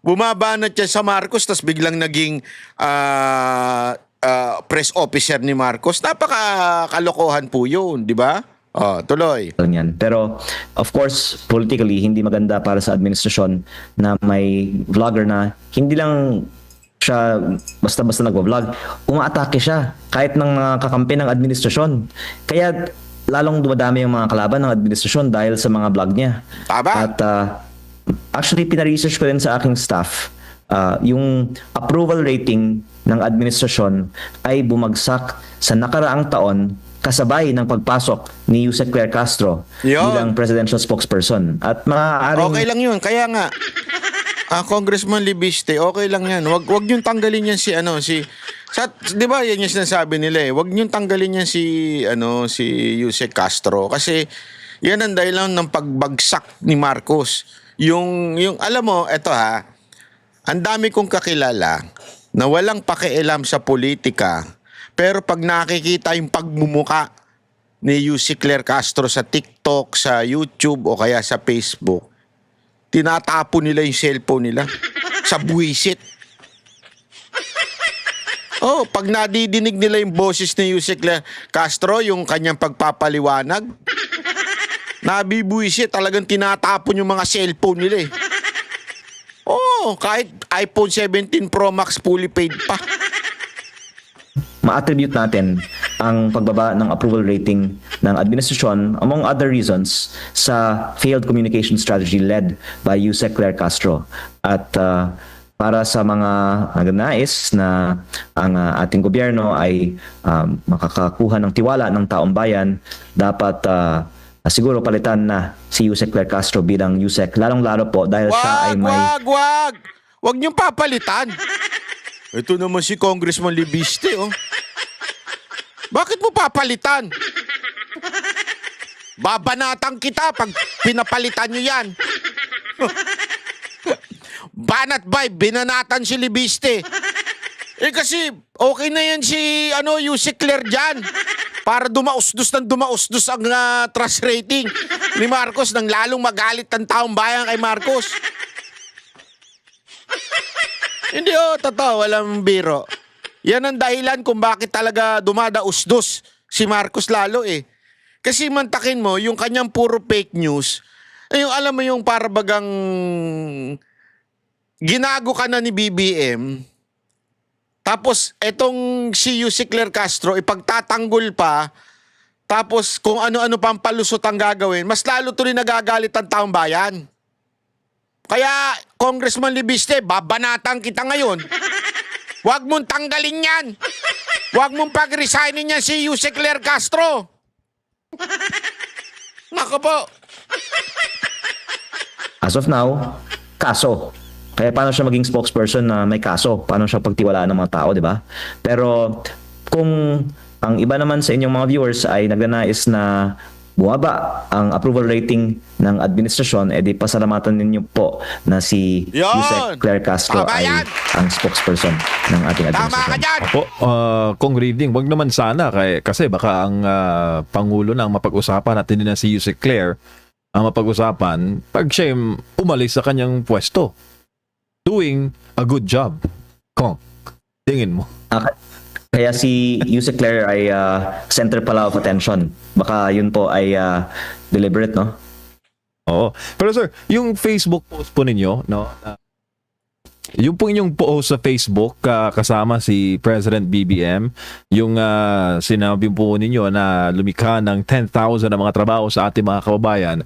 bumabanat siya sa Marcos tapos biglang naging press officer ni Marcos. Napaka-kalokohan po yun, di ba? Tuloy. Yan. Pero of course, politically, hindi maganda para sa administrasyon na may vlogger na hindi lang siya basta-basta nagwa-vlog, umaatake siya kahit ng mga kakampi ng administrasyon. Kaya lalong dumadami yung mga kalaban ng administrasyon dahil sa mga vlog niya. Tama. At actually, pina-research ko rin sa aking staff, yung approval rating ng administrasyon ay bumagsak sa nakaraang taon kasabay ng pagpasok ni Yusek Claire Castro bilang presidential spokesperson. At maaaring... Okay lang yun. Kaya nga, Congressman Libiste, okay lang yan. Wag niyong tanggalin yan di ba yan yung sinasabi nila eh. Wag niyong tanggalin yan si Yusek Castro kasi yan ang dahilan ng pagbagsak ni Marcos. Yung alam mo, eto ang dami kong kakilala na walang pakialam sa politika, pero pag nakikita yung pagmumuka ni Yusek Claire Castro sa TikTok, sa YouTube o kaya sa Facebook, tinatapo nila yung cellphone nila sa buwisit. Pag nadidinig nila yung boses ni Yusek Claire Castro, yung kanyang pagpapaliwanag, nabibuwisit, talagang tinatapon yung mga cellphone nila eh. Kahit iPhone 17 Pro Max fully paid pa. Ma-attribute natin ang pagbaba ng approval rating ng administrasyon, among other reasons, sa failed communication strategy led by Yusek Claire Castro. At para sa mga nagnanais na ang ating gobyerno ay makakakuha ng tiwala ng taong bayan, dapat siguro palitan na si Yusek Claire Castro bilang Yusek, lalong-lalo po dahil siya ay may... Wag niyong papalitan. Ito naman si Congressman Libiste, Bakit mo papalitan? Babanatan kita pag pinapalitan niyo yan. Banat bay, binanatan si Libiste. Kasi okay na yan si Yusek Claire dyan. Para dumausdos ang trust rating ni Marcos nang lalong magalit ang taong bayan kay Marcos. Hindi totoo, walang biro. Yan ang dahilan kung bakit talaga dumadausdos si Marcos lalo eh. Kasi mantakin mo, yung kanyang puro fake news, yung alam mo yung para bagang ginago ka na ni BBM, tapos etong si Yusek Claire Castro, ipagtatanggol pa, tapos kung ano-ano pang palusot ang gagawin, mas lalo tuloy nagagalit ang taong bayan. Kaya, Congressman Libiste, babanatan kita ngayon. Huwag mong tanggalin yan. Huwag mong pag-resignin yan si Yusek Claire Castro. Nako po. As of now, kaso. Kaya paano siya maging spokesperson na may kaso? Paano siya pagtiwalaan ng mga tao, di ba? Pero kung ang iba naman sa inyong mga viewers ay nagnanais na bumaba ang approval rating ng administrasyon, edi pasalamatan ninyo po na si Yusek Claire Castro ay ang spokesperson ng ating administrasyon. Tama ka dyan! Kung reading, wag naman sana kasi baka ang Pangulo na ang mapag-usapan at hindi na si Yusek Claire ang mapag-usapan pag siya umalis sa kanyang pwesto. Doing a good job. Kung tingin mo. Kaya si Yusek Claire ay center pala of attention. Baka yun po ay deliberate, no? Oo. Pero sir, yung Facebook post po ninyo, no? Yung po inyong post sa Facebook kasama si President BBM, yung sinabi po ninyo na lumikha ng 10,000 na mga trabaho sa ating mga kababayan,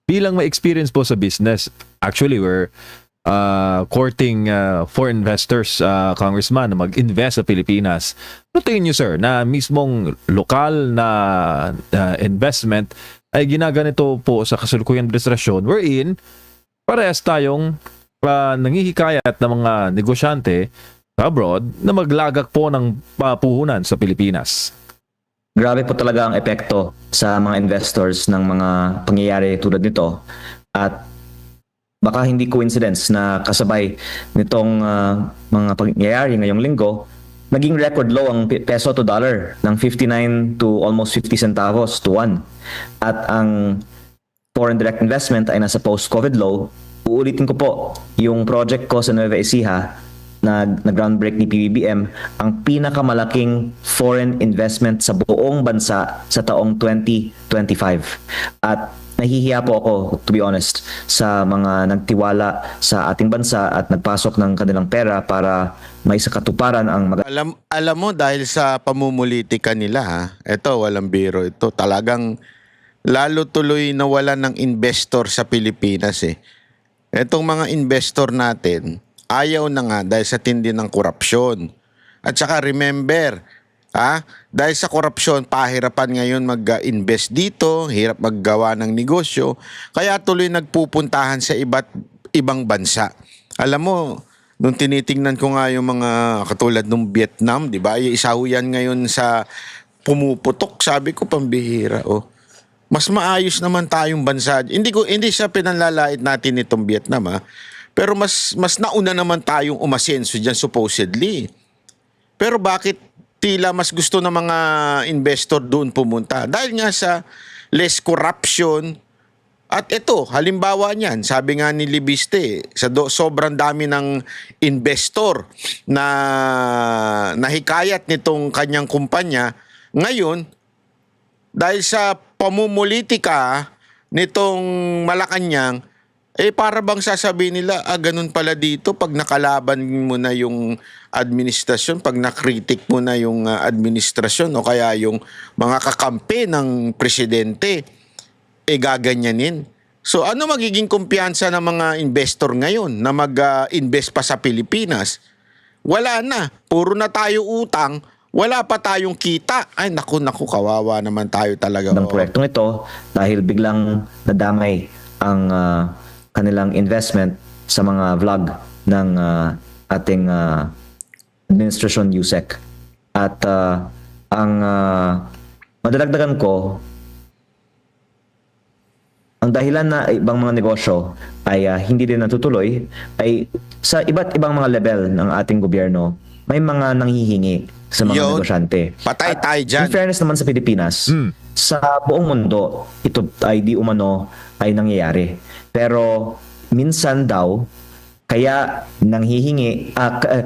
bilang may experience po sa business. Actually, we're courting for investors, Congressman, na mag-invest sa Pilipinas. Ano tingin nyo, sir, na mismong lokal na investment ay ginaganito po sa kasalukuyang administrasyon wherein parehas tayong nangihikayat ng mga negosyante abroad na maglagak po ng puhunan sa Pilipinas? Grabe po talaga ang epekto sa mga investors ng mga pangyayari tulad nito. At baka hindi coincidence na kasabay nitong mga pangyayari ngayong linggo, naging record low ang peso to dollar ng 59 to almost 50 centavos to 1. At ang foreign direct investment ay nasa post-COVID low uulitin ko po, yung project ko sa Nueva Ecija na groundbreak ni PBBM, ang pinakamalaking foreign investment sa buong bansa sa taong 2025. At nahihiya po ako, to be honest, sa mga nagtiwala sa ating bansa at nagpasok ng kanilang pera para may sakatuparan ang Alam mo, dahil sa pamumulitika nila, ha, eto, walang biro ito, talagang lalo tuloy nawalan ng investor sa Pilipinas eh. Etong mga investor natin, ayaw na nga dahil sa tindi ng korupsyon. At saka remember, dahil sa korupsyon, pahirapan ngayon mag-invest dito, hirap maggawa ng negosyo, kaya tuloy nagpupuntahan sa ibang bansa. Alam mo, nung tinitingnan ko nga yung mga katulad ng Vietnam, di ba? Isa ho yan ngayon sa pumuputok, sabi ko pambihira, oh. Mas maayos naman tayong bansa. Hindi siya pinanlalait natin itong Vietnam, ha. Pero mas nauna naman tayong umasenso diyan supposedly. Pero bakit tila mas gusto ng mga investor doon pumunta? Dahil nga sa less corruption. At ito, halimbawa niyan, sabi nga ni Libiste, sobrang dami ng investor na nahikayat nitong kanyang kumpanya. Ngayon, dahil sa pamumulitika nitong Malacanang, para bang sasabihin nila, ganun pala dito pag nakalaban mo na yung administrasyon, pag nakritik mo na yung administrasyon o kaya yung mga kakampi ng presidente, gaganyanin. So ano magiging kumpiyansa ng mga investor ngayon na mag-invest pa sa Pilipinas? Wala na. Puro na tayo utang. Wala pa tayong kita. Ay, naku, kawawa naman tayo talaga. Ng proyektong ito dahil biglang nadamay ang kanilang investment sa mga vlog ng ating administrasyon USEC. At ang madadagdagan ko, ang dahilan na ibang mga negosyo ay hindi din natutuloy ay sa iba't ibang mga level ng ating gobyerno, may mga nanghihingi sa mga negosyante. Patay At tayo dyan. in fairness naman sa Pilipinas, sa buong mundo, ito ay di umano ay nangyayari. Pero minsan daw, kaya nanghihingi,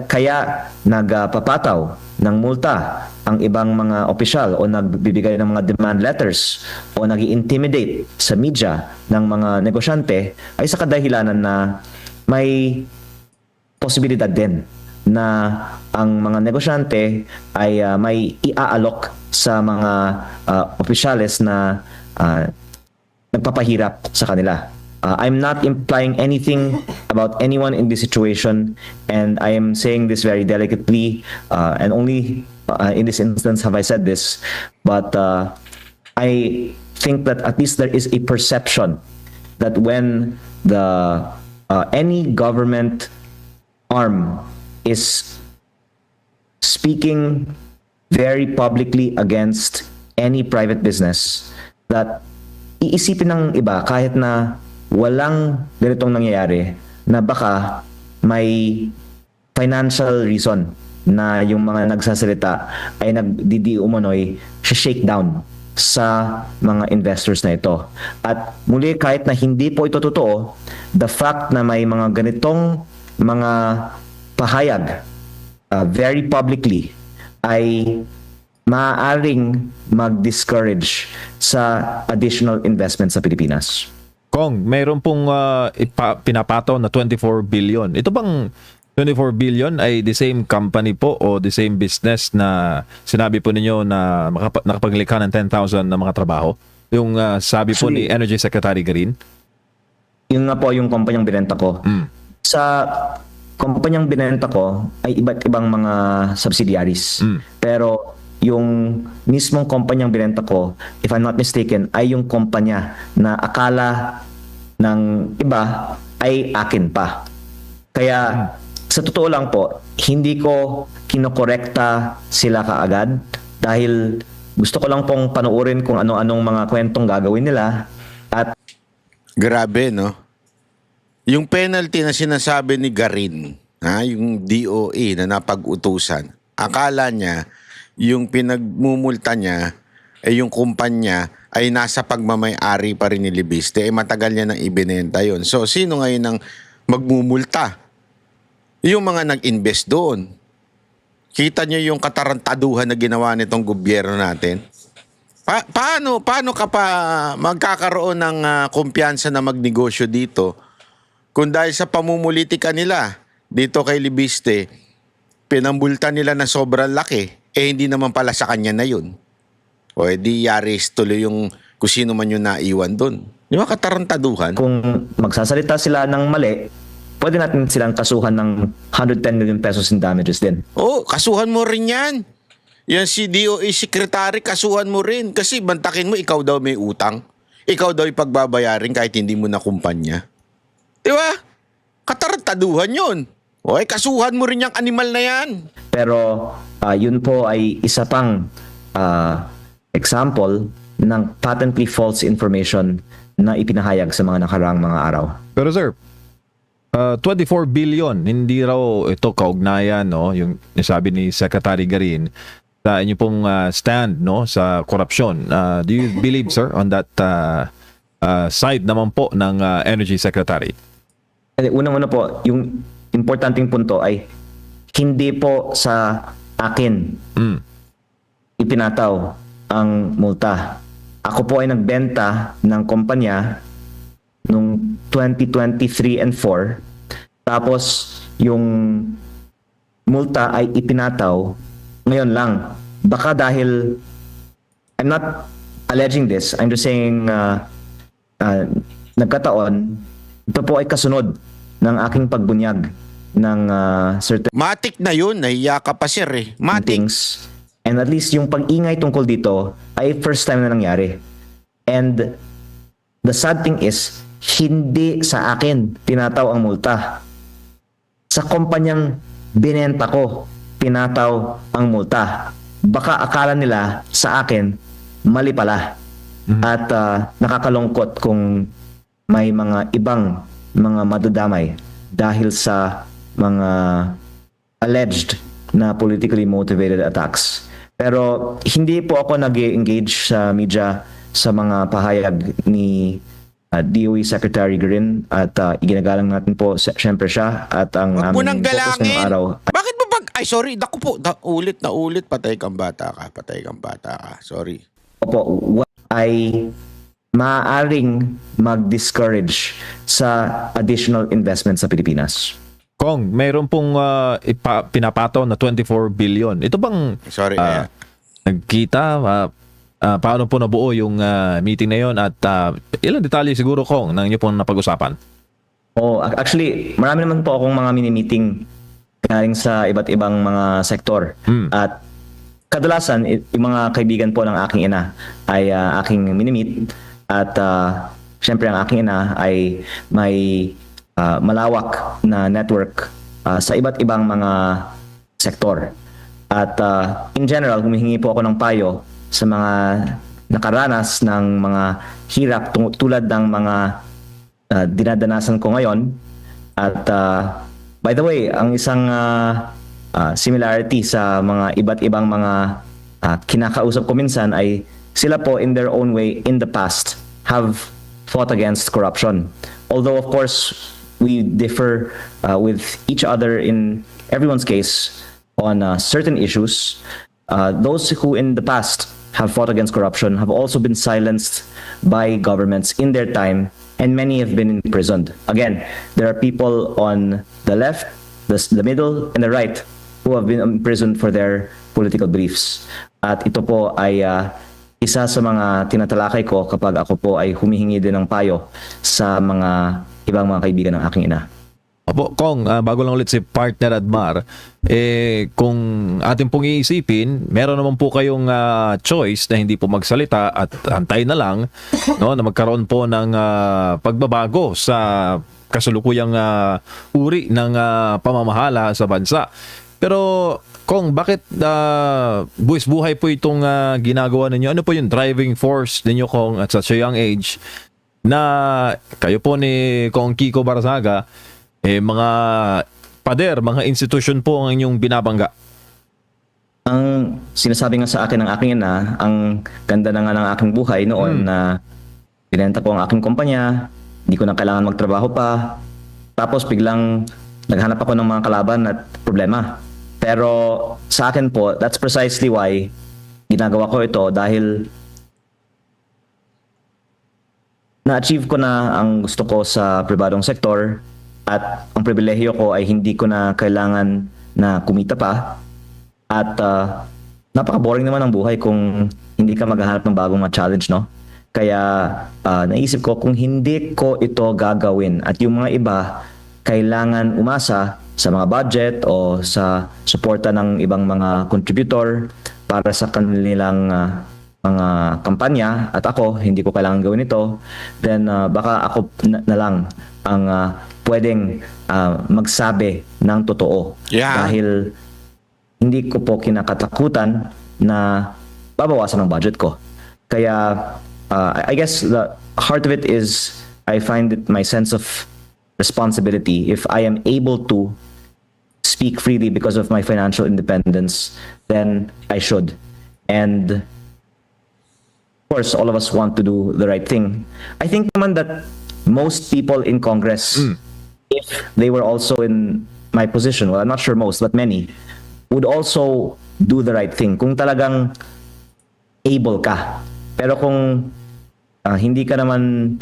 kaya nagpapataw ng multa ang ibang mga opisyal o nagbibigay ng mga demand letters o nag-intimidate sa media ng mga negosyante ay sa kadahilanan na may posibilidad din na ang mga negosyante ay may iaalok sa mga opisyales na nagpapahirap sa kanila. I'm not implying anything about anyone in this situation, and I am saying this very delicately, and only in this instance have I said this, but I think that at least there is a perception that when any government arm is speaking very publicly against any private business, that iisipin ng iba kahit na walang ganitong nangyayari na baka may financial reason na yung mga nagsasalita ay nagdidi umano'y shake down sa mga investors na ito. At muli, kahit na hindi po ito totoo, the fact na may mga ganitong mga pahayag very publicly ay maaaring mag-discourage sa additional investment sa Pilipinas. Kong, mayroon pong pinapataw na 24 billion. Ito bang 24 billion ay the same company po o the same business na sinabi po ninyo na nakapaglikha ng 10,000 na mga trabaho? Yung sabi po ni Energy Secretary Green? Yun nga po yung kumpanyang binenta ko. Sa kumpanyang binenta ko ay iba't ibang mga subsidiaries. Pero yung mismong kumpanyang binenta ko, if I'm not mistaken, ay yung kumpanya na akala ng iba ay akin pa. Kaya sa totoo lang po, hindi ko kinokorekta sila kaagad dahil gusto ko lang pong panuorin kung ano-anong mga kwentong gagawin nila. At grabe, no? Yung penalty na sinasabi ni Garin, yung DOE na napag-utusan, akala niya yung pinagmumulta niya yung kumpanya ay nasa pagmamay-ari pa rin ni Libiste, matagal niya nang ibinenta yon. So, sino ngayon ang magmumulta? Yung mga nag-invest doon. Kita niyo yung katarantaduhan na ginawa nitong gobyerno natin? Paano ka pa magkakaroon ng kumpiyansa na magnegosyo dito kung dahil sa pamumulitika nila dito kay Libiste, pinambulta nila na sobrang laki, hindi naman pala sa kanya na yun. O edi yaris tuloy yung kung sino man yung naiwan doon. Di ba katarantaduhan? Kung magsasalita sila ng mali, pwede natin silang kasuhan ng 110 million pesos in damages din. Kasuhan mo rin yan. Yan si DOE Secretary, kasuhan mo rin. Kasi bantakin mo, ikaw daw may utang. Ikaw daw ipagbabayarin kahit hindi mo na kumpanya. Di ba? Katarantaduhan yun. Kasuhan mo rin yung animal na yan. Pero yun po ay isa pang example ng patently false information na ipinahayag sa mga nakaraang mga araw. Pero sir, 24 billion, hindi raw ito kaugnayan, no? Yung sabi ni Secretary Garin sa inyo pong stand, no, sa korupsyon. Do you believe, sir, on that side naman po ng Energy Secretary? Unang-una po, yung importanteng punto ay hindi po sa akin ipinataw ang multa. Ako po ay nagbenta ng kumpanya noong 2023 and 4. Tapos yung multa ay ipinataw ngayon lang. Baka dahil I'm not alleging this. I'm just saying nagkataon ito po ay kasunod ng aking pagbunyag ng certain Matik na yun, nahiya ka pa sir eh. Matik. things. And at least yung pag-ingay tungkol dito ay first time na nangyari. And the sad thing is, hindi sa akin tinataw ang multa. Sa kumpanyang binenta ko, tinataw ang multa. Baka akala nila sa akin, mali pala. At nakakalungkot kung may mga ibang mga madadamay dahil sa mga alleged na politically motivated attacks. Pero hindi po ako nag-engage sa media sa mga pahayag ni DOE Secretary Garin at iginagalang natin po siyempre siya at ang Huwag mo nang focus galangin. ngayong araw. Bakit mo ay sorry, naku po, ulit na ulit, patay kang bata ka. Sorry. Opo, ay maaaring mag-discourage sa additional investment sa Pilipinas. Kong, mayroon pong pinapataw na 24 billion. Ito bang Sorry. nagkita? Paano po nabuo yung meeting na yon at ilang detalye siguro, Kong, ng inyo pong napag-usapan? Actually, marami naman po akong mga mini-meeting galing sa iba't ibang mga sektor. At kadalasan, yung mga kaibigan po ng aking ina ay aking mini-meet. At syempre, ang aking ina ay may malawak na network sa iba't ibang mga sektor. At in general, humihingi po ako ng payo sa mga nakaranas ng mga hirap tulad ng mga dinadanasan ko ngayon. At by the way, ang isang similarity sa mga iba't ibang mga kinakausap ko minsan ay sila po in their own way in the past have fought against corruption. Although of course we differ with each other in everyone's case on certain issues, those who in the past have fought against corruption have also been silenced by governments in their time, and many have been imprisoned. Again, there are people on the left, the middle, and the right who have been imprisoned for their political beliefs. At ito po ay isa sa mga tinatalakay ko kapag ako po ay humihingi din ng payo sa mga ibang mga kaibigan ng aking ina. Opo, Kong, bago lang ulit si partner Admar, kung ating pong iisipin, meron naman po kayong choice na hindi po magsalita at antay na lang, no, na magkaroon po ng pagbabago sa kasalukuyang uri ng pamamahala sa bansa. Pero Kong, bakit buwis buhay po itong ginagawa ninyo? Ano po yung driving force ninyo, Kong, at such a young age na kayo po ni Kong Kiko Barzaga, mga pader, mga institusyon po ang inyong binabangga? Ang sinasabi nga sa akin ng aking ina, ang ganda na nga ng aking buhay noon na binenta ko ang aking kumpanya, hindi ko na kailangan magtrabaho pa. Tapos biglang naghanap ako ng mga kalaban at problema. Pero sa akin po, that's precisely why ginagawa ko ito dahil na-achieve ko na ang gusto ko sa pribadong sektor at ang pribilehiyo ko ay hindi ko na kailangan na kumita pa. At napaka-boring naman ang buhay kung hindi ka maghahanap ng bagong challenge, no? Kaya naisip ko kung hindi ko ito gagawin at yung mga iba kailangan umasa sa mga budget o sa suporta ng ibang mga contributor para sa kanilang mga kampanya at ako hindi ko kailangan gawin ito, then baka ako na lang ang pwedeng magsabi ng totoo. Yeah. Dahil hindi ko po kinakatakutan na babawasan ang budget ko. Kaya I guess the heart of it is I find it my sense of responsibility. If I am able to speak freely because of my financial independence, then I should. And of course, all of us want to do the right thing. I think naman that most people in Congress, if they were also in my position, well, I'm not sure most, but many, would also do the right thing. Kung talagang able ka. Pero kung hindi ka naman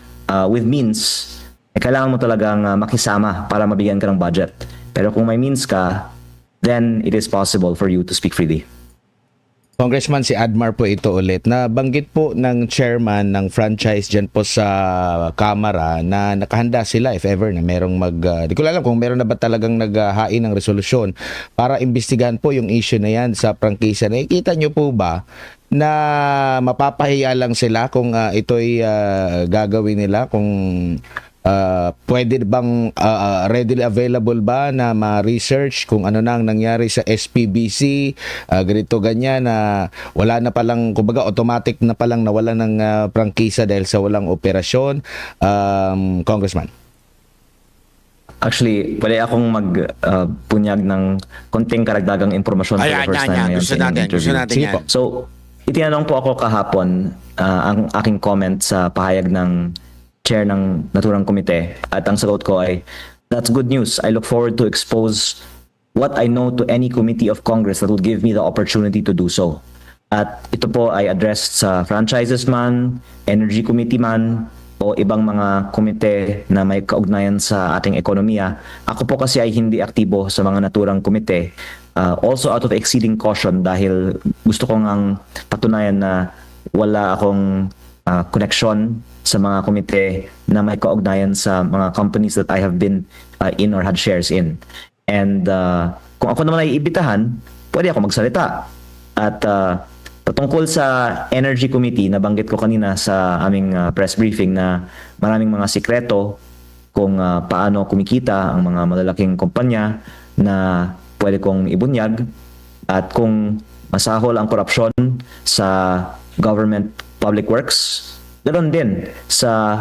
with means, kailangan mo talagang makisama para mabigyan ka ng budget. Pero kung may means ka, then it is possible for you to speak freely. Congressman, si Admar po ito ulit. Nabanggit po ng chairman ng franchise dyan po sa Kamara na nakahanda sila if ever na merong di ko alam kung meron na ba talagang naghahain ng resolusyon para imbestigahan po yung issue na yan sa prangkisa. Nakikita nyo po ba na mapapahiya lang sila kung ito'y gagawin nila, kung pwede bang readily available ba na ma-research kung ano na ang nangyari sa SPBC, ganito ganyan na wala na palang, kumbaga automatic na palang nawala ng prangkisa dahil sa walang operasyon, Congressman? Actually, pwede akong magpunyag ng konting karagdagang impormasyon for the first time ngayon Gusto sa inyong natin, interview. natin Sige yan. po. So, itinanong po ako kahapon ang aking comment sa pahayag ng chair ng naturang komite at ang sagot ko ay, that's good news. I look forward to expose what I know to any committee of Congress that will give me the opportunity to do so. At ito po ay addressed sa franchises man, energy committee man, o ibang mga komite na may kaugnayan sa ating ekonomiya. Ako po kasi ay hindi aktibo sa mga naturang komite. Also out of exceeding caution dahil gusto ko ngang patunayan na wala akong connection sa mga komite na may kaugnayan sa mga companies that I have been in or had shares in. And kung ako naman ay ibitahan, pwede ako magsalita. At patungkol sa Energy Committee, nabanggit ko kanina sa aming press briefing na maraming mga sikreto kung paano kumikita ang mga malalaking kumpanya na pwede kong ibunyag at kung masahol ang korupsyon sa government public works, ganoon din sa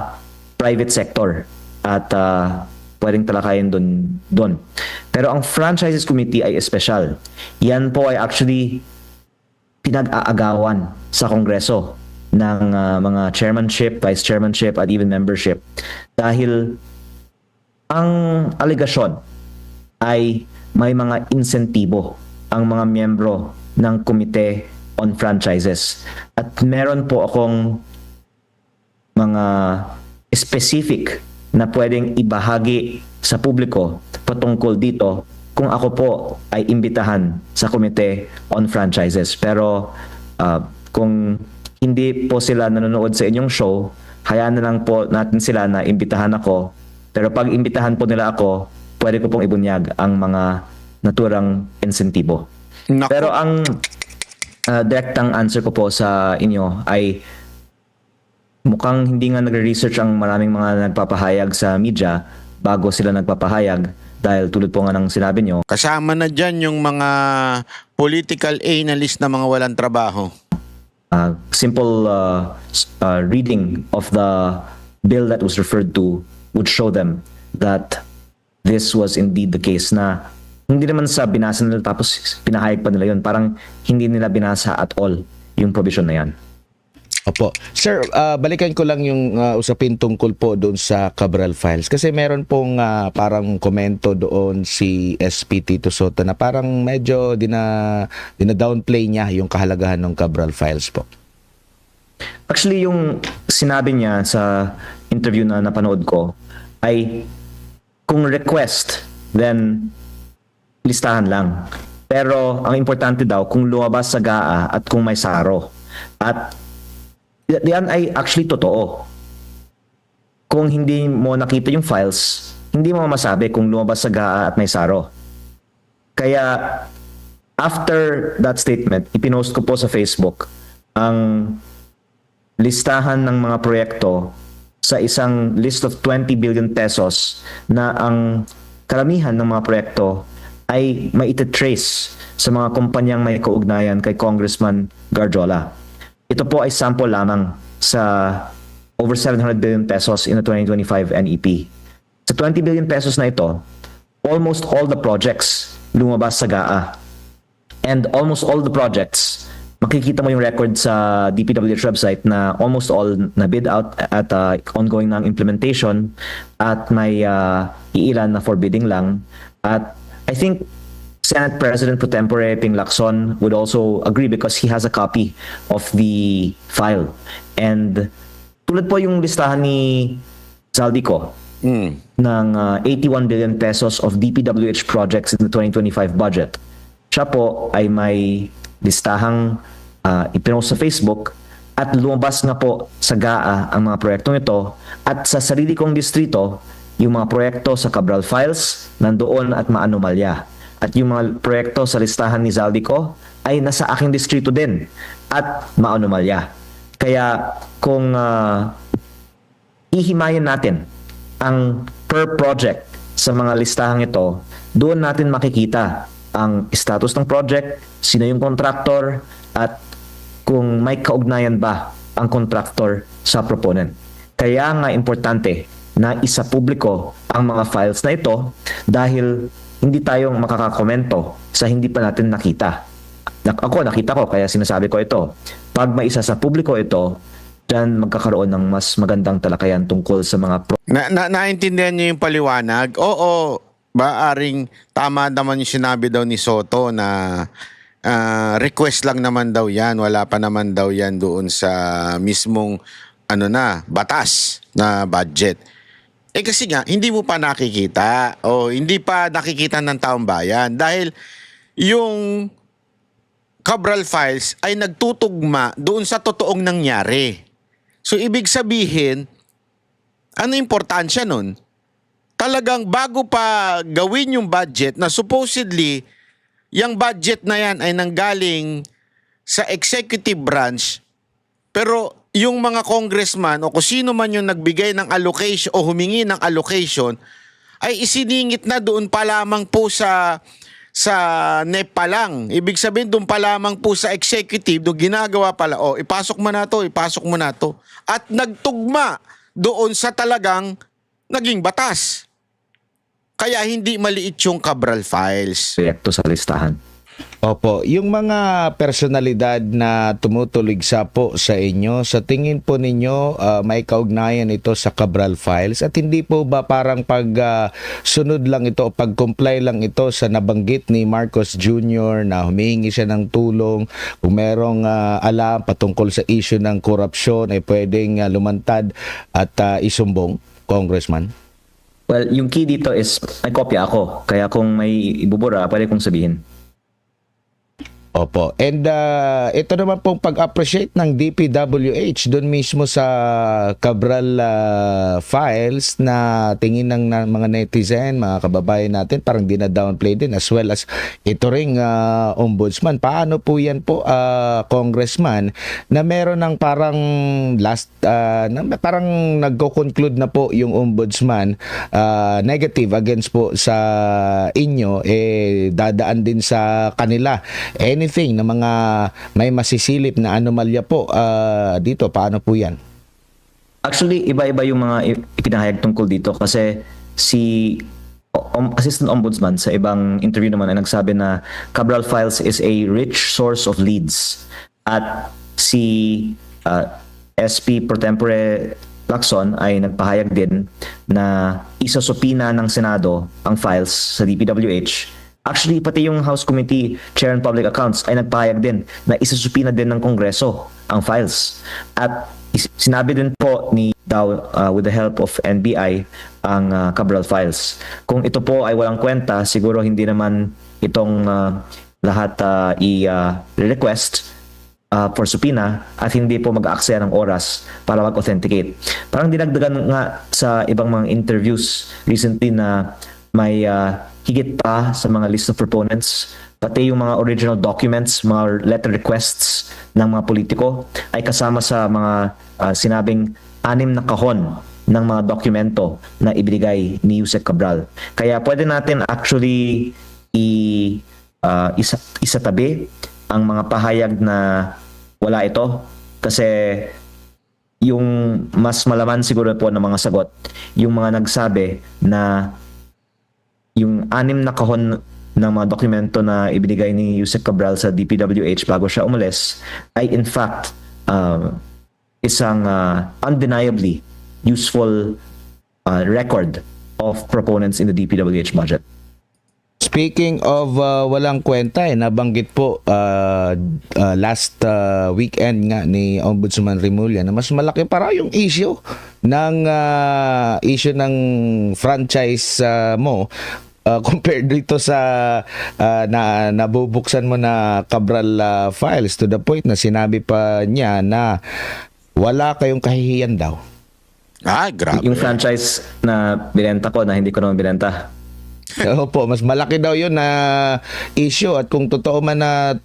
private sector at pwedeng talakayin doon. Pero ang Franchises Committee ay espesyal. Yan po ay actually pinag-aagawan sa Kongreso ng mga chairmanship, vice chairmanship at even membership dahil ang aligasyon ay may mga insentibo ang mga miyembro ng Komite on Franchises. At meron po akong mga specific na pwedeng ibahagi sa publiko patungkol dito kung ako po ay imbitahan sa Komite on Franchises. Pero kung hindi po sila nanonood sa inyong show, hayaan na lang po natin sila na imbitahan ako. Pero pag imbitahan po nila ako, pwede ko pong ibunyag ang mga naturang insentibo. Naku. Pero ang direktang answer ko po sa inyo ay mukhang hindi nga nagre-research ang maraming mga nagpapahayag sa media bago sila nagpapahayag dahil tulad po nga ng sinabi nyo, Kasama na dyan yung mga political analyst na mga walang trabaho. simple reading of the bill that was referred to would show them that this was indeed the case na hindi naman sa binasa nila tapos pinahayag pa nila yun. Parang hindi nila binasa at all yung provision na yan. Opo. Sir, balikan ko lang yung usapin tungkol po doon sa Cabral Files. Kasi meron pong parang komento doon si SP Tito Soto na parang medyo dina-downplay niya yung kahalagahan ng Cabral Files po. Actually, yung sinabi niya sa interview na napanood ko ay kung request, then listahan lang. Pero ang importante daw kung lumabas sa GAA at kung may saro. At yan ay actually totoo. Kung hindi mo nakita yung files, hindi mo masabi kung lumabas sa GAA at may saro. Kaya after that statement, ipinost ko po sa Facebook ang listahan ng mga proyekto sa isang list of 20 billion pesos na ang karamihan ng mga proyekto ay maititrace sa mga kumpanyang may kaugnayan kay Congressman Garjola. Ito po ay sample lamang sa over 700 billion pesos in the 2025 NEP. Sa 20 billion pesos na ito, almost all the projects lumabas sa GAA. And almost all the projects, makikita mo yung record sa DPWH website na almost all na bid out at ongoing ng implementation at may iilan na forbidding lang. At I think Senate President Pro Tempore Ping Lacson would also agree because he has a copy of the file. And tulad po yung listahan ni Zaldico ng 81 billion pesos of DPWH projects in the 2025 budget. Siya po ay may listahang ipinost sa Facebook at lumabas nga po sa GAA ang mga proyektong ito at sa sarili kong distrito, yung mga proyekto sa Cabral Files nandoon at maanomalya. At yung mga proyekto sa listahan ni Zaldico ay nasa aking distrito din at maanomalya. Kaya kung ihimayin natin ang per project sa mga listahang ito, doon natin makikita ang status ng project, sino yung contractor, at kung may kaugnayan ba ang contractor sa proponent. Kaya nga importante na isa publiko ang mga files na ito dahil hindi tayong makakakomento sa hindi pa natin nakita. Ako, nakita ko, kaya sinasabi ko ito. Pag maisa sa publiko ito, dyan magkakaroon ng mas magandang talakayan tungkol sa mga naintindihan niyo yung paliwanag? Oo, maaring tama naman yung sinabi daw ni Soto na request lang naman daw yan. Wala pa naman daw yan doon sa mismong batas na budget. Kasi nga, hindi mo pa nakikita o hindi pa nakikita ng taong bayan dahil yung Cabral Files ay nagtutugma doon sa totoong nangyari. So, ibig sabihin, ano importansya nun? Talagang bago pa gawin yung budget na supposedly, yung budget na yan ay nanggaling sa executive branch, pero yung mga congressman o kung sino man yung nagbigay ng allocation o humingi ng allocation ay isiningit na doon pa lamang po sa NEP pa lang. Ibig sabihin doon pa lamang po sa executive, doon ginagawa pala, ipasok mo na to, ipasok mo na to. At nagtugma doon sa talagang naging batas. Kaya hindi maliit yung Cabral Files. proyekto sa listahan. Opo, yung mga personalidad na tumutuligsa po sa inyo, sa tingin po ninyo may kaugnayan ito sa Cabral Files at hindi po ba parang sunod lang ito o pag-comply lang ito sa nabanggit ni Marcos Jr. na humihingi siya ng tulong kung merong alam patungkol sa issue ng korupsyon ay pwedeng lumantad at isumbong, Congressman? Well, yung key dito is may kopya ako. Kaya kung may ibubura, pwede kong sabihin. Opo. And ito naman pong pag-appreciate ng DPWH doon mismo sa Cabral Files na tingin ng mga netizen, mga kababayan natin, parang dina-downplay din as well as ito ring ombudsman. Paano po yan po, Congressman, na meron ng parang parang nagko-conclude na po yung ombudsman negative against po sa inyo, dadaan din sa kanila. Anything na mga may masisilip na anomalya po dito, paano po yan? Actually, iba-iba yung mga ipinahayag tungkol dito kasi si assistant ombudsman sa ibang interview naman ay nagsabi na Cabral Files is a rich source of leads. At si SP pro tempore Lacson ay nagpahayag din na isasupina ng Senado ang files sa DPWH. Actually, pati yung House Committee Chair on Public Accounts ay nagpahayag din na isasupina din ng Kongreso ang files. At sinabi din po ni Dow with the help of NBI ang Cabral Files. Kung ito po ay walang kwenta, siguro hindi naman itong lahat i-request for subpoena at hindi po mag-aaksaya ng oras para mag-authenticate. Parang dinagdagan nga sa ibang mga interviews recently na may higit pa sa mga list of proponents, pati yung mga original documents, mga letter requests ng mga politiko ay kasama sa mga sinabing 6 na kahon ng mga dokumento na ibinigay ni Yusek Cabral. Kaya pwede natin actually isatabi ang mga pahayag na wala ito kasi yung mas malaman siguro po ng mga sagot yung mga nagsabi na yung 6 na kahon ng mga dokumento na ibinigay ni Yusek Cabral sa DPWH bago siya umalis ay in fact isang undeniably useful record of proponents in the DPWH budget. Speaking of walang kwenta, nabanggit po last weekend nga ni Ombudsman Remulla na mas malaki para yung issue ng franchise mo compared dito sa nabubuksan mo na Cabral files, to the point na sinabi pa niya na wala kayong kahihiyan daw. Grabe. Yung franchise na binenta ko na hindi ko naman binenta. Opo, mas malaki daw yun na issue at kung totoo man na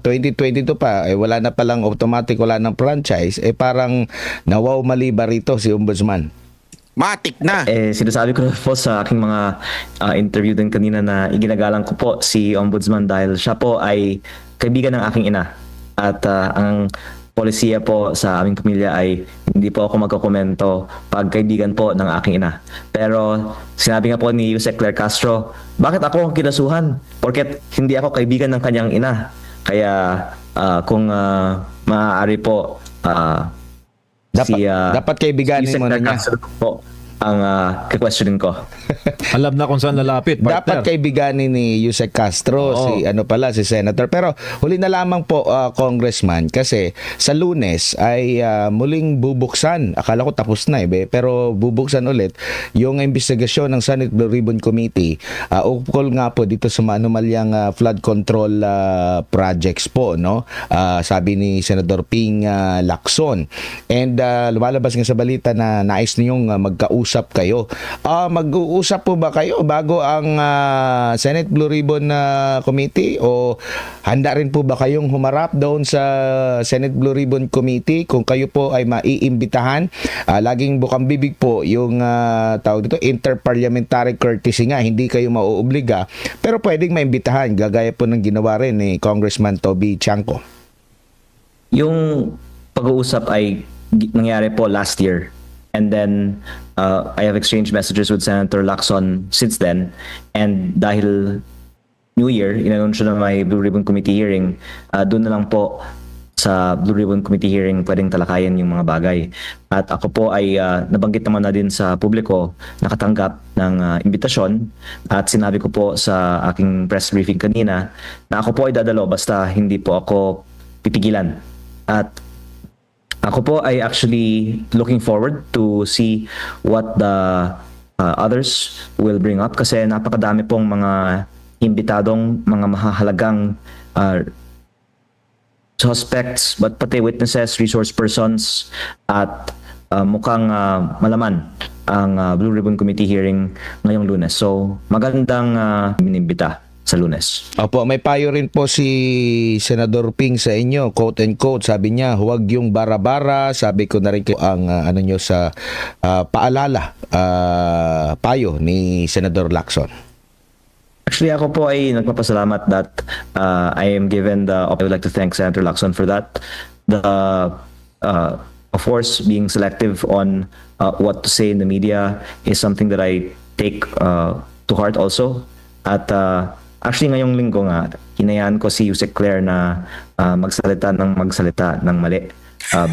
2022 pa, wala na palang automatic, wala ng franchise, parang nawaw mali ba rito si Ombudsman? Matik na. Sinasabi ko na po sa aking mga interview din kanina na iginagalang ko po si Ombudsman dahil siya po ay kaibigan ng aking ina. At ang polisiya po sa aming pamilya ay hindi po ako magkokomento pag kaibigan po ng aking ina. Pero sinabi nga po ni Yusek Claire Castro, bakit ako ang kinasuhan? Porket hindi ako kaibigan ng kanyang ina. Kaya kung maaari po dapat kaibiganin Yusek mo na Claire niya. Castro po ang questionin ko. Alam na kung saan lalapit, partner. Dapat kaibiganin ni Yusek Castro, Oo. si Senator. Pero huli na lamang po, Congressman, kasi sa Lunes ay muling bubuksan. Akala ko tapos na pero bubuksan ulit yung investigasyon ng Senate Blue Ribbon Committee ukol nga po dito sa anomalyang flood control projects po, no? Sabi ni Senador Ping Lacson. And lumalabas nga sa balita na nais niyong magkausap kayo. Mag-uusap po ba kayo bago ang Senate Blue Ribbon Committee o handa rin po ba kayong humarap doon sa Senate Blue Ribbon Committee kung kayo po ay maiimbitahan? Laging bukang bibig po yung tawag dito, interparliamentary courtesy nga, hindi kayo mauobliga pero pwedeng maimbitahan gagaya po ng ginawa rin ni Congressman Toby Chanco. Yung pag-uusap ay nangyari po last year. And then, I have exchanged messages with Senator Lacson since then. And dahil New Year, inanunsyo na may Blue Ribbon Committee hearing, doon na lang po sa Blue Ribbon Committee hearing pwedeng talakayan yung mga bagay. At ako po ay nabanggit naman na din sa publiko, nakatanggap ng imbitasyon at sinabi ko po sa aking press briefing kanina na ako po ay dadalo basta hindi po ako pipigilan. At ako po ay actually looking forward to see what the others will bring up kasi napakadami pong mga imbitadong, mga mahahalagang suspects, but pati witnesses, resource persons, at mukhang malaman ang Blue Ribbon Committee hearing ngayong Lunes. So magandang minimbita sa Lunes. Opo, may payo rin po si Senador Ping sa inyo, quote and quote, sabi niya, huwag yung bara-bara, sabi ko na rin ang ano nyo sa paalala, payo ni Senador Lacson. Actually, ako po ay nagpapasalamat that I am given I would like to thank Senator Lacson for that. Of course, being selective on what to say in the media is something that I take to heart also. At actually ngayong linggo nga, hinayaan ko si Yusek Claire na magsalita ng mali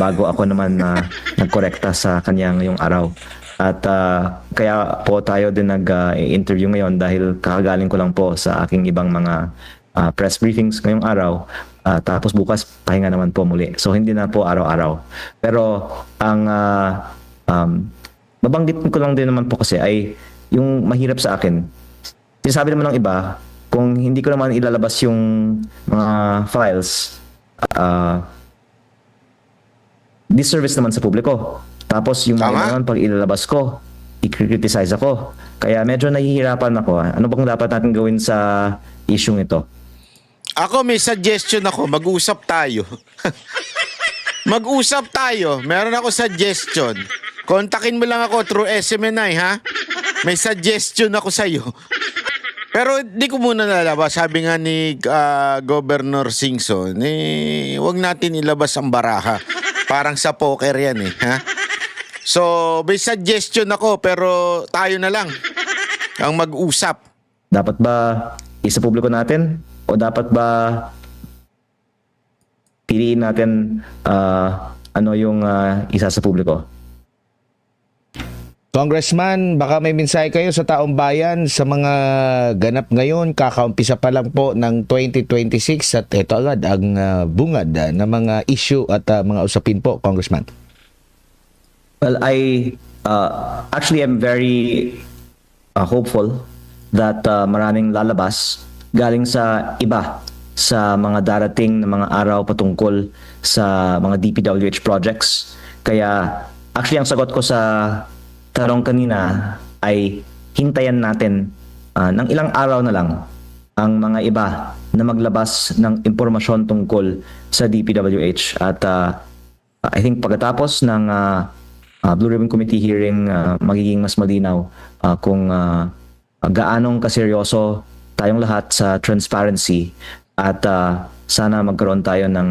bago ako naman nagkorekta sa kanya ngayong araw. At kaya po tayo din nag-interview ngayon dahil kakagaling ko lang po sa aking ibang mga press briefings ngayong araw. Tapos bukas pahinga naman po muli. So hindi na po araw-araw. Pero ang babanggit ko lang din naman po kasi ay yung mahirap sa akin. Sinasabi naman ng iba, kung hindi ko naman ilalabas yung mga files, disservice naman sa publiko. Tapos yung mga Tama. naman pag ilalabas ko, i-criticize ako. Kaya medyo nahihirapan ako. Ano bang dapat natin gawin sa isyung ito? Ako may suggestion ako, mag-usap tayo. Mag-usap tayo. Meron ako suggestion. Kontakin mo lang ako through SMNI, ha? May suggestion ako sa'yo. Pero di ko muna lalabas. Sabi nga ni Governor Singson, wag natin ilabas ang baraha. Parang sa poker yan ha? So, may suggestion ako pero tayo na lang ang mag-usap. Dapat ba isa publiko natin? O dapat ba piliin natin ano yung isa sa publiko? Congressman, baka may mensahe kayo sa taong bayan sa mga ganap ngayon. Kakaumpisa pa lang po ng 2026 at ito agad ang bungad ng mga issue at mga usapin po, Congressman. Well, I actually am very hopeful that maraming lalabas galing sa iba sa mga darating na mga araw patungkol sa mga DPWH projects. Kaya actually ang sagot ko sa tanong kanina ay hintayan natin ng ilang araw na lang ang mga iba na maglabas ng impormasyon tungkol sa DPWH. At I think pagkatapos ng Blue Ribbon Committee hearing, magiging mas malinaw kung gaanong kaseryoso tayong lahat sa transparency at sana magkaroon tayo ng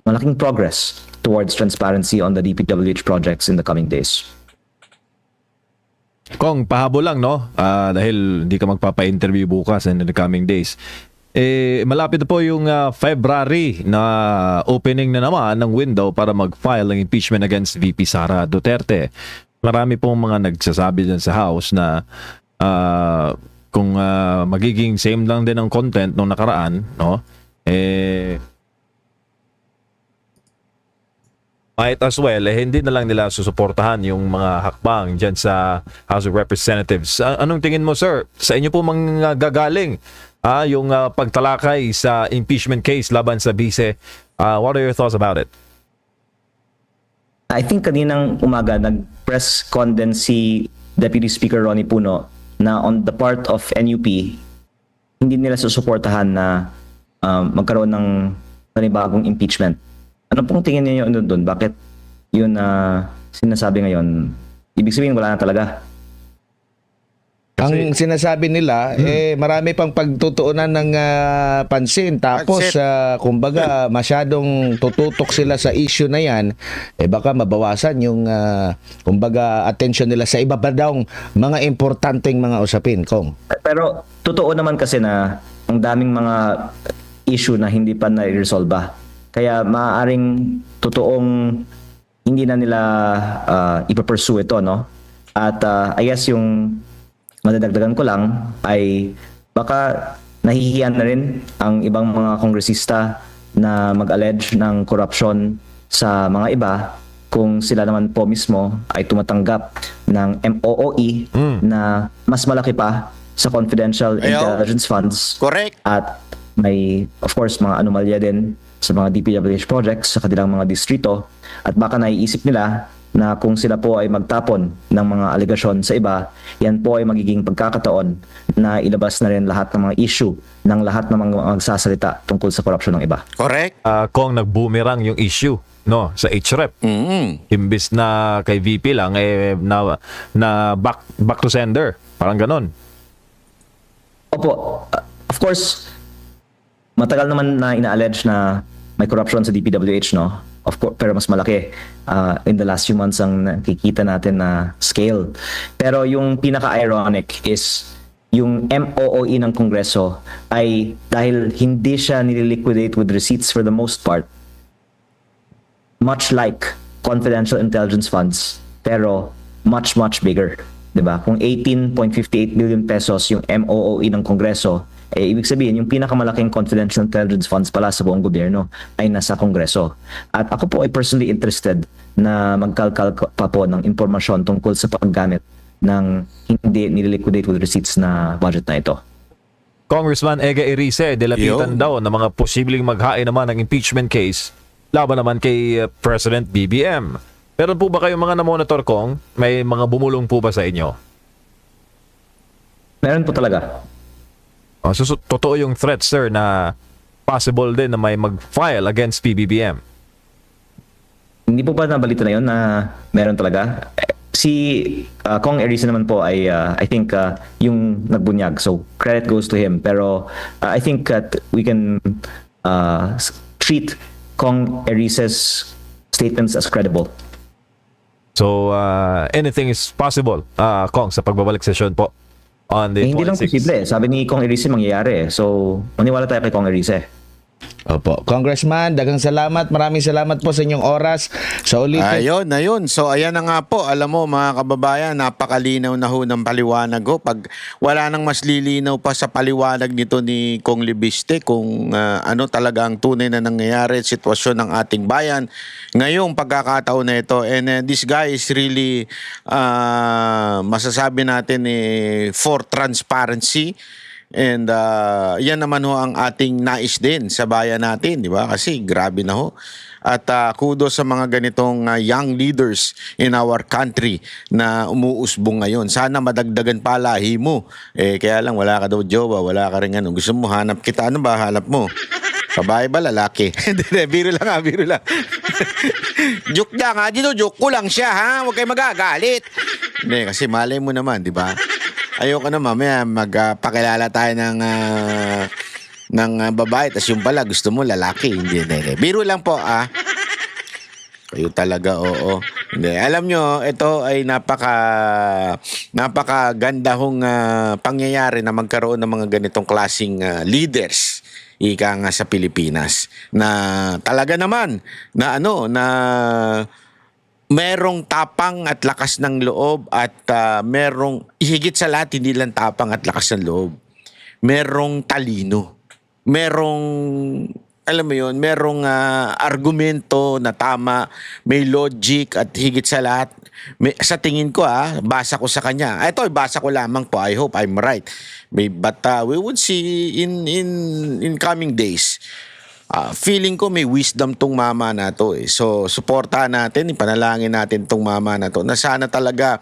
malaking progress towards transparency on the DPWH projects in the coming days. Kong, pahabol lang, no? Dahil hindi ka magpapa-interview bukas and in the coming days. Malapit na po yung February na opening na naman ng window para mag-file ng impeachment against VP Sara Duterte. Marami pong mga nagsasabi dyan sa House na kung magiging same lang din ang content nung nakaraan, no? Might as well, hindi na lang nila susuportahan yung mga hakbang dyan sa House of Representatives. Anong tingin mo, sir? Sa inyo po mga gagaling yung pagtalakay sa impeachment case laban sa Vice. What are your thoughts about it? I think kaninang umaga nag-press con si Deputy Speaker Ronnie Puno na on the part of NUP, hindi nila susuportahan na magkaroon ng panibagong impeachment. Ano pong tingin niyo doon? Bakit yun sinasabi ngayon? Ibig sabihin wala na talaga. Ang sinasabi nila, marami pang pagtutuunan ng pansin. Tapos, kumbaga, masyadong tututok sila sa issue na yan, baka mabawasan yung, kumbaga, attention nila sa iba pa daw mga importanteng mga usapin, Kong. Pero, totoo naman kasi na ang daming mga issue na hindi pa na-resolve. Kaya maaaring totoong hindi na nila ipapursue ito, no? At I guess yung madadagdagan ko lang ay baka nahihiyan na rin ang ibang mga kongresista na mag-allege ng corruption sa mga iba kung sila naman po mismo ay tumatanggap ng MOOE na mas malaki pa sa confidential intelligence funds. Correct. At may, of course, mga anomalya din sa mga DPWH projects sa kanilang mga distrito at baka naiisip nila na kung sila po ay magtapon ng mga alegasyon sa iba, yan po ay magiging pagkakataon na ilabas na rin lahat ng mga issue ng lahat ng mga magsasalita tungkol sa korupsyon ng iba. Correct. Kung nag-boomerang yung issue, no, sa HREP. Imbis na kay VP lang, na back to sender. Parang ganon. Opo, of course, matagal naman na ina-allege na may corruption sa DPWH, no? of course, pero mas malaki in the last few months ang nakikita natin na scale. Pero yung pinaka-ironic is yung MOOE ng Kongreso ay dahil hindi siya nililiquidate with receipts for the most part, much like confidential intelligence funds, pero much bigger. 'Di ba? Kung 18.58 billion pesos yung MOOE ng Kongreso, ibig sabihin yung pinakamalaking confidential intelligence funds pala sa buong gobyerno ay nasa Kongreso. At ako po ay personally interested na magkalkal pa po ng impormasyon tungkol sa paggamit ng hindi nililiquidate with receipts na budget na ito. Congressman Ega Erice, dilapitan daw ng mga posibleng maghain naman ng impeachment case laban naman kay President BBM. Meron po ba kayong mga na-monitor, Kong? May mga bumulong po ba sa inyo? Meron po talaga. Totoo yung threat, sir, na possible din na may mag-file against PBBM. Hindi po ba nabalita na yun na meron talaga? Si Kong Erice naman po ay I think yung nagbunyag. So credit goes to him. Pero I think that we can treat Kong Erice's statements as credible. So anything is possible, Kong, sa pagbabalik session po on the Hindi lang 26th. posible. Sabi ni Kong Erice mangyayari. So maniwala tayo kay Kong Erice. Opo. Congressman, daghang salamat. Maraming salamat po sa inyong oras. Sa ulitin. Ayun. So, ayan na nga po. Alam mo, mga kababayan, napakalinaw na ho ng paliwanag ho. Pag wala nang mas lilinaw pa sa paliwanag nito ni Kong Libiste kung ano talaga ang tunay na nangyayari, sitwasyon ng ating bayan, ngayong pagkakataon na ito. And this guy is really, masasabi natin, for transparency. And yan naman ho ang ating nais din sa bayan natin, di ba? Kasi grabe na ho. At kudos sa mga ganitong young leaders in our country na umuusbong ngayon. Sana madagdagan pa lahi mo. Kaya lang wala ka daw jowa, wala ka rin ano. Gusto mo hanap kita, ano ba hanap mo? Babae ba, lalaki? Biro lang. Joke lang ha, dito joke ko lang siya ha. Huwag kayo magagalit. Hindi, kasi malay mo naman, di ba? Ayoko na mamaya magpakilala tayo ng babae tapos yung pala gusto mo lalaki. Hindi. Biro lang po Kayo talaga, oo. Hindi. Alam nyo, ito ay napakaganda hong pangyayari na magkaroon ng mga ganitong klaseng leaders ika nga sa Pilipinas na talaga naman na merong tapang at lakas ng loob at merong higit sa lahat hindi lang tapang at lakas ng loob. Merong talino. Merong alam mo yun, merong argumento na tama, may logic at higit sa lahat sa tingin ko basa ko sa kanya. Ito basa ko lamang po. I hope I'm right. But we would see in coming days. Feeling ko may wisdom tong mama na to So, suportahan natin, ipanalangin natin tong mama na to na sana talaga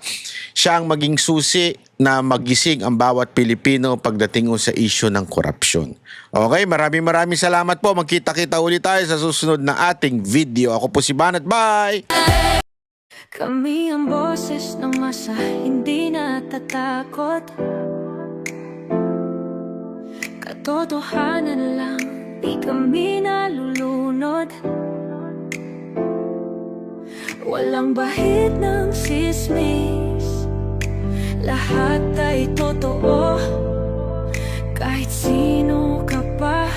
siya ang maging susi na magising ang bawat Pilipino pagdating sa issue ng korupsyon. Okay, maraming salamat po. Magkita-kita ulit tayo sa susunod na ating video. Ako po si Banat. Bye! Kami ang boses ng masa, hindi natatakot. Katotohanan lang, di kami nalulunod. Walang bahid ng sismis, lahat ay totoo. Kahit sino ka pa,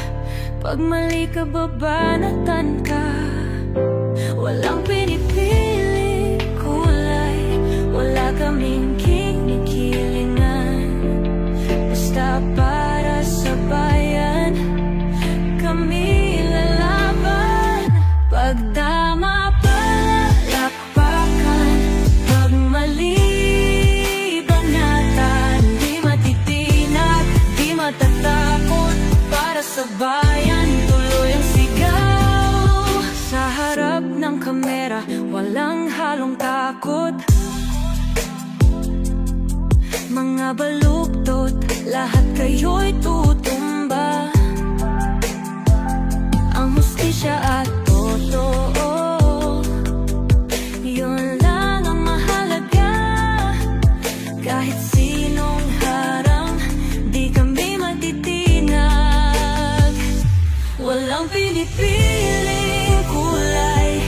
pag mali ka babanatan ka. Walang pinipili kulay, wala kaming kinikilingan. Basta para sa bayan, kami lalaban. Pag tama palakpakan, pag mali banatan. Di matitinag, di matatakot, para sa bayan tuloy ang sigaw. Sa harap ng kamera, walang halong takot. Mga baluktot, lahat kayo'y tutumba. Ang hustisya at totoo, yun lang ang mahalaga. Kahit sinong harang, di kami matitinag. Walang pinipiling kulay,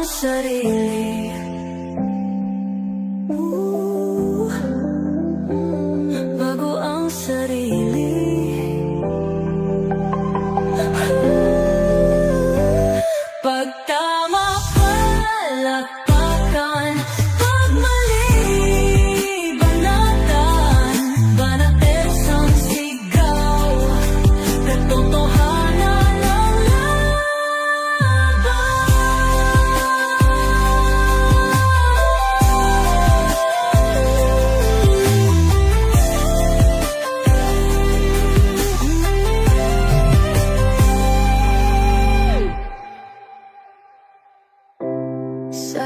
sarili. Bago ang sarili. Pag tama palakpakan, pag mali banatan, banates ang sigaw, katotohanan ang laban. Sa